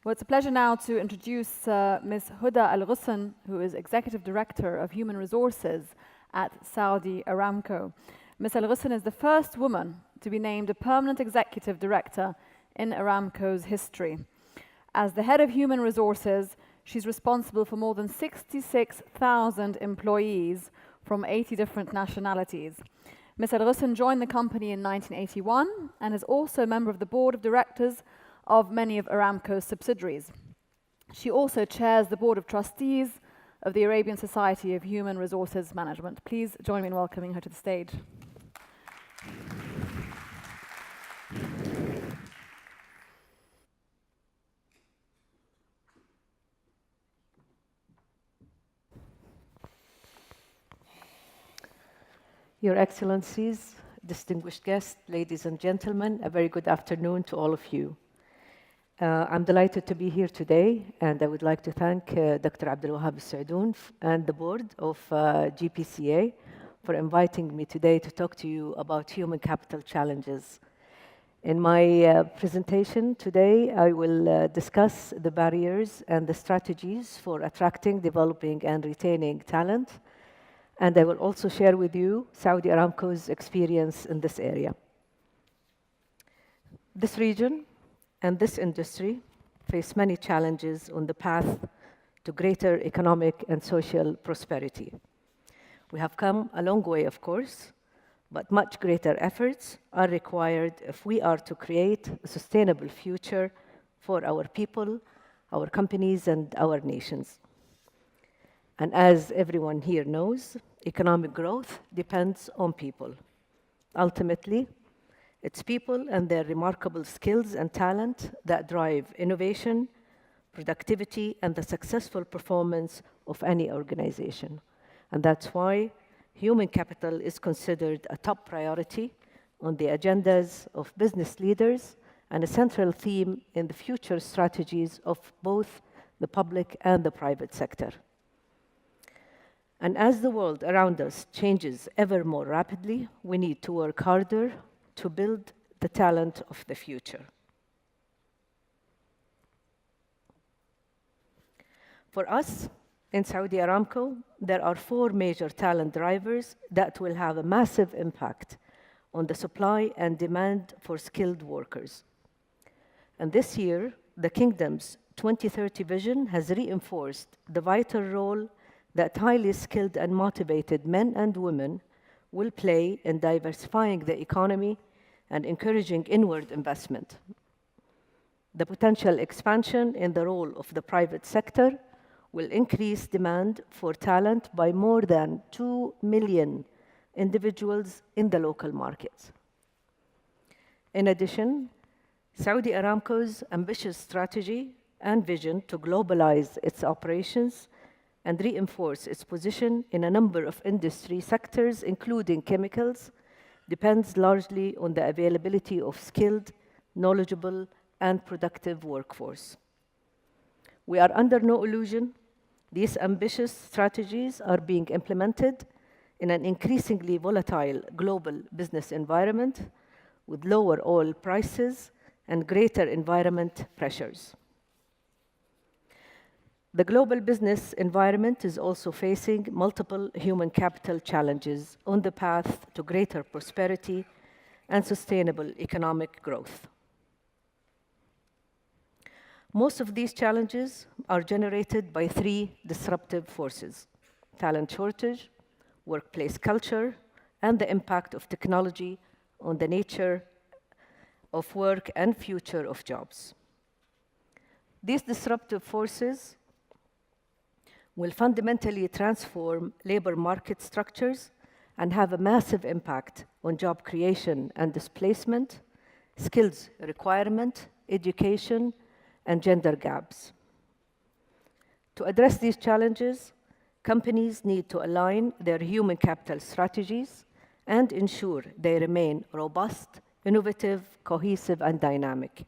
Well, it's a pleasure now to introduce Ms. Huda Al Ghoson, who is Executive Director of Human Resources at Saudi Aramco. Ms. Al Ghoson is the first woman to be named a permanent executive director in Aramco's history. As the head of Human Resources, she's responsible for more than 66,000 employees from 80 different nationalities. Ms. Al Ghoson joined the company in 1981 and is also a member of the board of directors of many of Aramco's subsidiaries. She also chairs the board of trustees of the Arabian Society of Human Resources Management. Please join me in welcoming her to the stage. Your Excellencies, distinguished guests, ladies and gentlemen, a very good afternoon to all of you. I'm delighted to be here today, and I would like to thank Dr. Abdul Wahab Al-Saodoun and the board of GPCA for inviting me today to talk to you about human capital challenges. In my presentation today, I will discuss the barriers and the strategies for attracting, developing, and retaining talent. And I will also share with you Saudi Aramco's experience in this area. This region and this industry face many challenges on the path to greater economic and social prosperity. We have come a long way, of course, but much greater efforts are required if we are to create a sustainable future for our people, our companies, and our nations. And as everyone here knows, economic growth depends on people. Ultimately, it's people and their remarkable skills and talent that drive innovation, productivity, and the successful performance of any organization. And that's why human capital is considered a top priority on the agendas of business leaders and a central theme in the future strategies of both the public and the private sector. And as the world around us changes ever more rapidly, we need to work harder to build the talent of the future. For us, in Saudi Aramco, there are 4 major talent drivers that will have a massive impact on the supply and demand for skilled workers. And this year, the Kingdom's 2030 vision has reinforced the vital role that highly skilled and motivated men and women will play in diversifying the economy and encouraging inward investment. The potential expansion in the role of the private sector will increase demand for talent by more than 2 million individuals in the local markets. In addition, Saudi Aramco's ambitious strategy and vision to globalize its operations and reinforce its position in a number of industry sectors, including chemicals, depends largely on the availability of skilled, knowledgeable, and productive workforce. We are under no illusion. These ambitious strategies are being implemented in an increasingly volatile global business environment with lower oil prices and greater environment pressures. The global business environment is also facing multiple human capital challenges on the path to greater prosperity and sustainable economic growth. Most of these challenges are generated by 3 disruptive forces: talent shortage, workplace culture, and the impact of technology on the nature of work and future of jobs. These disruptive forces will fundamentally transform labor market structures and have a massive impact on job creation and displacement, skills requirement, education, and gender gaps. To address these challenges, companies need to align their human capital strategies and ensure they remain robust, innovative, cohesive, and dynamic.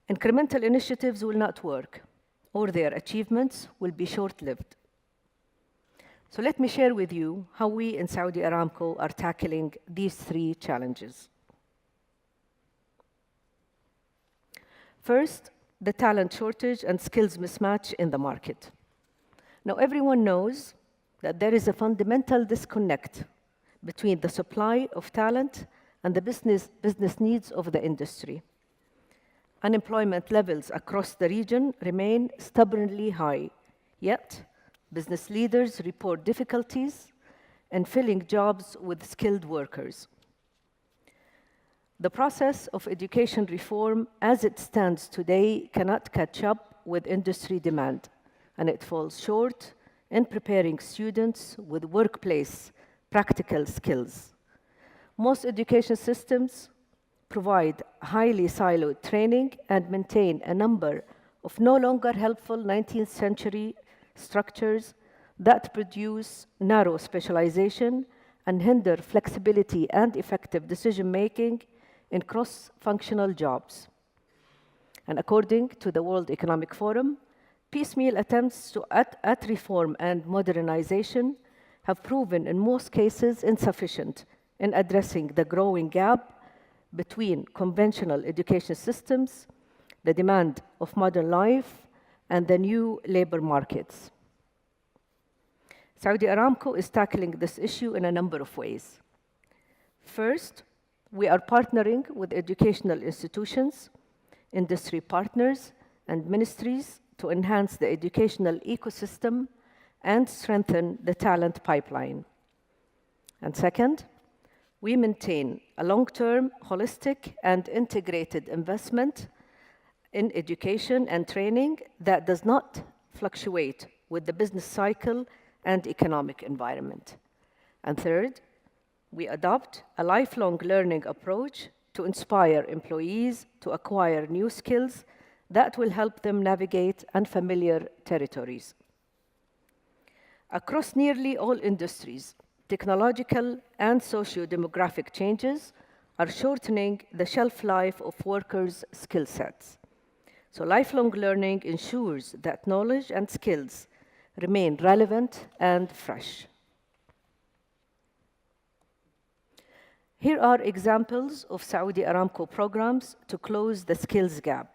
Incremental initiatives will not work, or their achievements will be short-lived. So let me share with you how we in Saudi Aramco are tackling these 3 challenges. First, the talent shortage and skills mismatch in the market. Now, everyone knows that there is a fundamental disconnect between the supply of talent and the business needs of the industry. Unemployment levels across the region remain stubbornly high, yet business leaders report difficulties in filling jobs with skilled workers. The process of education reform as it stands today cannot catch up with industry demand, and it falls short in preparing students with workplace practical skills. Most education systems provide highly siloed training and maintain a number of no longer helpful 19th century structures that produce narrow specialization and hinder flexibility and effective decision-making in cross-functional jobs. And according to the World Economic Forum, piecemeal attempts at reform and modernization have proven in most cases insufficient in addressing the growing gap between conventional education systems, the demand of modern life, and the new labor markets. Saudi Aramco is tackling this issue in a number of ways. First, we are partnering with educational institutions, industry partners, and ministries to enhance the educational ecosystem and strengthen the talent pipeline. And second, we maintain a long-term, holistic, and integrated investment in education and training that does not fluctuate with the business cycle and economic environment. And third, we adopt a lifelong learning approach to inspire employees to acquire new skills that will help them navigate unfamiliar territories. Across nearly all industries, technological and socio-demographic changes are shortening the shelf life of workers' skill sets. So lifelong learning ensures that knowledge and skills remain relevant and fresh. Here are examples of Saudi Aramco programs to close the skills gap.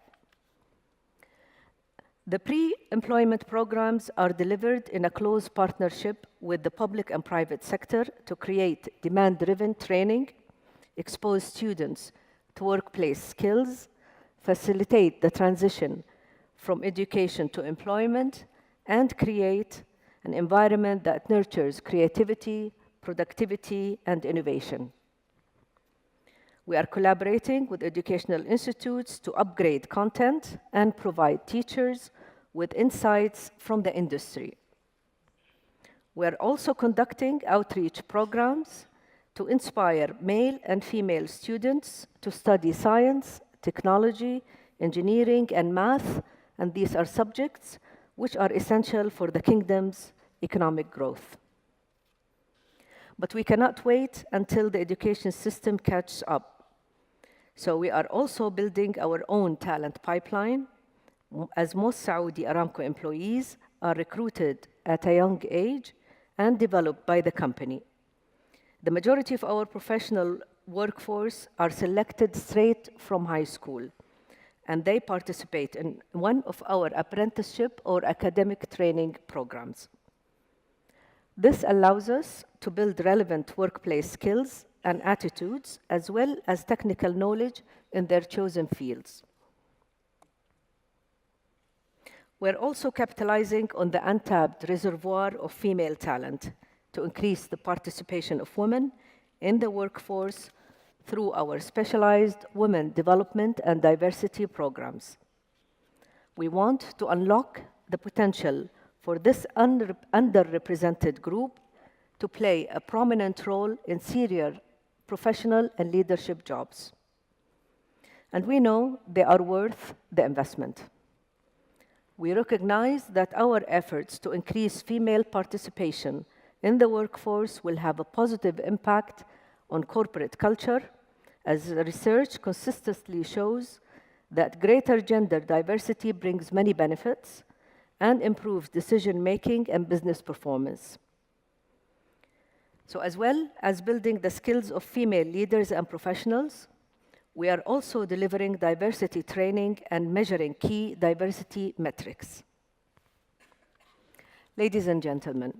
The pre-employment programs are delivered in a close partnership with the public and private sector to create demand-driven training, expose students to workplace skills, facilitate the transition from education to employment, and create an environment that nurtures creativity, productivity, and innovation. We are collaborating with educational institutes to upgrade content and provide teachers with insights from the industry. We are also conducting outreach programs to inspire male and female students to study science, technology, engineering, and math, and these are subjects which are essential for the kingdom's economic growth. But we cannot wait until the education system catches up. So we are also building our own talent pipeline, as most Saudi Aramco employees are recruited at a young age and developed by the company. The majority of our professional workforce are selected straight from high school, and they participate in one of our apprenticeship or academic training programs. This allows us to build relevant workplace skills and attitudes, as well as technical knowledge in their chosen fields. We're also capitalizing on the untapped reservoir of female talent to increase the participation of women in the workforce through our specialized women development and diversity programs. We want to unlock the potential for this underrepresented group to play a prominent role in senior professional and leadership jobs. And we know they are worth the investment. We recognize that our efforts to increase female participation in the workforce will have a positive impact on corporate culture, as research consistently shows that greater gender diversity brings many benefits and improves decision-making and business performance. So as well as building the skills of female leaders and professionals, We are also delivering diversity training and measuring key diversity metrics. Ladies and gentlemen,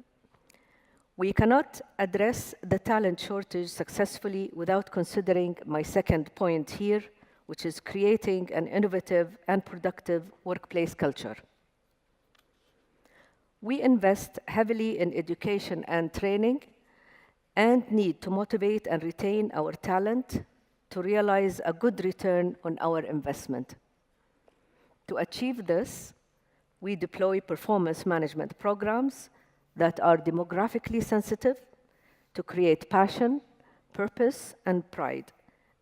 we cannot address the talent shortage successfully without considering my second point here, which is creating an innovative and productive workplace culture. We invest heavily in education and training and need to motivate and retain our talent to realize a good return on our investment. To achieve this, we deploy performance management programs that are demographically sensitive to create passion, purpose, and pride,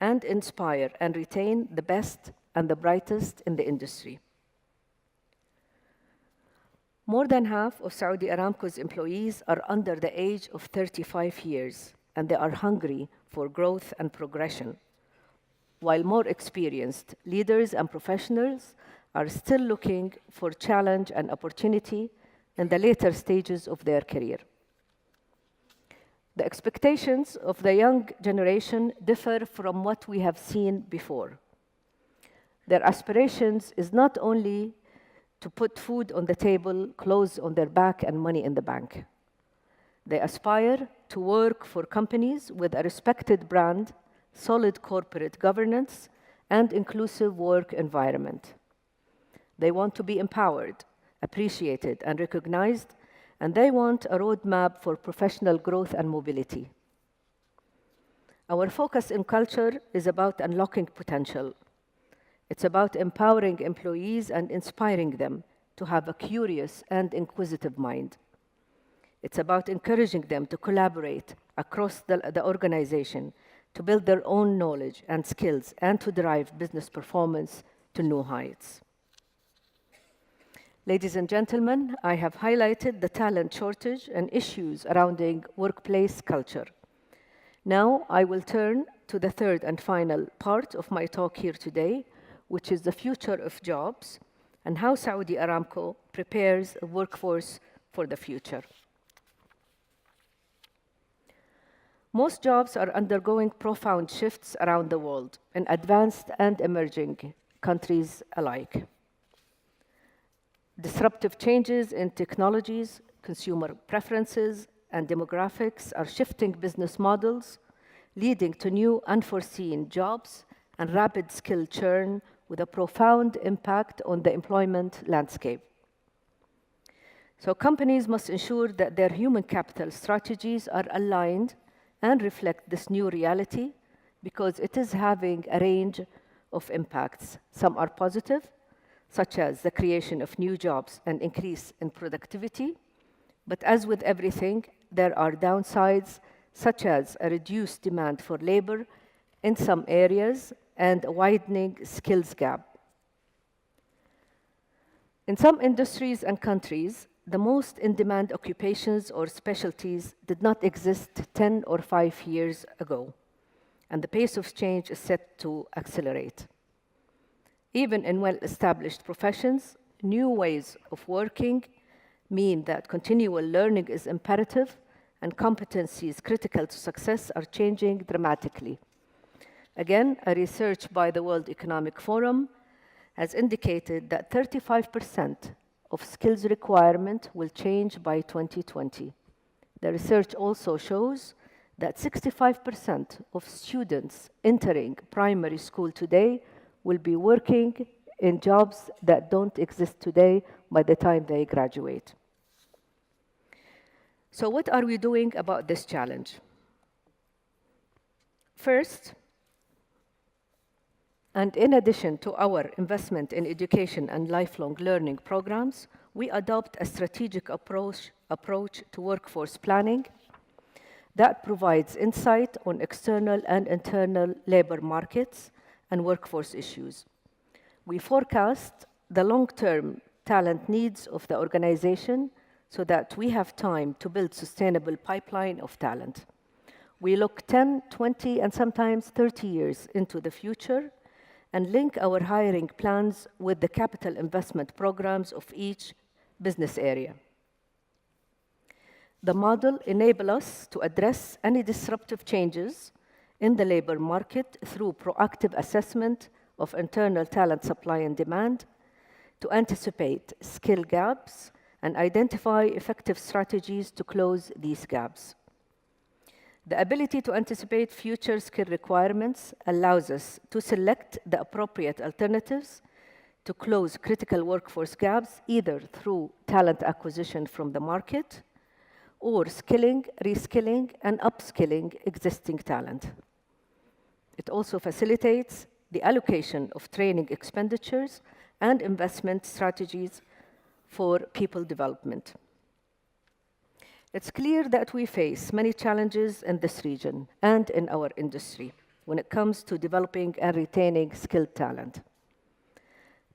and inspire and retain the best and the brightest in the industry. More than half of Saudi Aramco's employees are under the age of 35 years, and they are hungry for growth and progression, while more experienced leaders and professionals are still looking for challenge and opportunity in the later stages of their career. The expectations of the young generation differ from what we have seen before. Their aspirations is not only to put food on the table, clothes on their back, and money in the bank. They aspire to work for companies with a respected brand, solid corporate governance, and inclusive work environment. They want to be empowered, appreciated, and recognized, and they want a roadmap for professional growth and mobility. Our focus in culture is about unlocking potential. It's about empowering employees and inspiring them to have a curious and inquisitive mind. It's about encouraging them to collaborate across the organization, to build their own knowledge and skills, and to drive business performance to new heights. Ladies and gentlemen, I have highlighted the talent shortage and issues surrounding workplace culture. Now I will turn to the third and final part of my talk here today, which is the future of jobs and how Saudi Aramco prepares a workforce for the future. Most jobs are undergoing profound shifts around the world, in advanced and emerging countries alike. Disruptive changes in technologies, consumer preferences, and demographics are shifting business models, leading to new unforeseen jobs and rapid skill churn with a profound impact on the employment landscape. So companies must ensure that their human capital strategies are aligned and reflect this new reality because it is having a range of impacts. Some are positive, such as the creation of new jobs and increase in productivity. But as with everything, there are downsides, such as a reduced demand for labor in some areas and a widening skills gap. In some industries and countries, the most in-demand occupations or specialties did not exist 10 or 5 years ago, and the pace of change is set to accelerate. Even in well-established professions, new ways of working mean that continual learning is imperative and competencies critical to success are changing dramatically. Again, a research by the World Economic Forum has indicated that 35% of skills requirement will change by 2020. The research also shows that 65% of students entering primary school today will be working in jobs that don't exist today by the time they graduate. So what are we doing about this challenge? First, and in addition to our investment in education and lifelong learning programs, we adopt a strategic approach to workforce planning that provides insight on external and internal labor markets and workforce issues. We forecast the long-term talent needs of the organization so that we have time to build sustainable pipeline of talent. We look 10, 20, and sometimes 30 years into the future and link our hiring plans with the capital investment programs of each business area. The model enables us to address any disruptive changes in the labor market through proactive assessment of internal talent supply and demand, to anticipate skill gaps and identify effective strategies to close these gaps. The ability to anticipate future skill requirements allows us to select the appropriate alternatives to close critical workforce gaps, either through talent acquisition from the market or skilling, reskilling, and upskilling existing talent. It also facilitates the allocation of training expenditures and investment strategies for people development. It's clear that we face many challenges in this region and in our industry when it comes to developing and retaining skilled talent.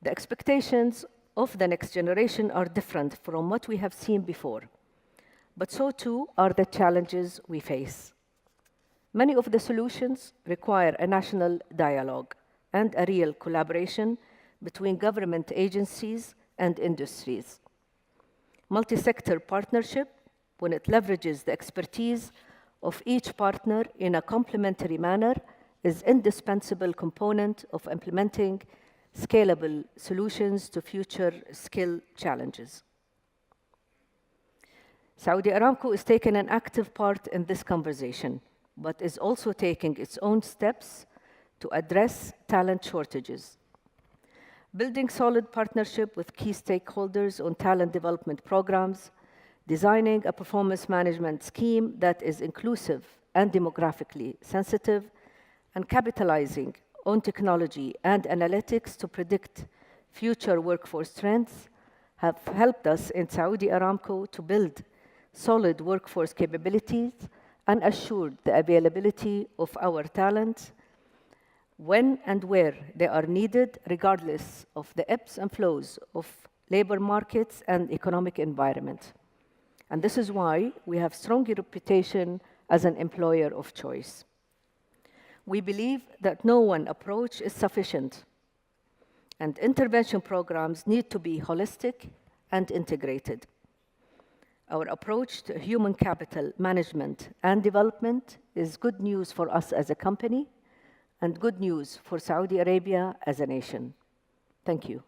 The expectations of the next generation are different from what we have seen before, but so too are the challenges we face. Many of the solutions require a national dialogue and a real collaboration between government agencies and industries. Multi-sector partnership, when it leverages the expertise of each partner in a complementary manner, is an indispensable component of implementing scalable solutions to future skill challenges. Saudi Aramco is taking an active part in this conversation, but is also taking its own steps to address talent shortages. Building solid partnership with key stakeholders on talent development programs, designing a performance management scheme that is inclusive and demographically sensitive, and capitalizing on technology and analytics to predict future workforce trends have helped us in Saudi Aramco to build solid workforce capabilities and assured the availability of our talent when and where they are needed, regardless of the ebbs and flows of labor markets and economic environment. And this is why we have strong reputation as an employer of choice. We believe that no one approach is sufficient, and intervention programs need to be holistic and integrated. Our approach to human capital management and development is good news for us as a company and good news for Saudi Arabia as a nation. Thank you.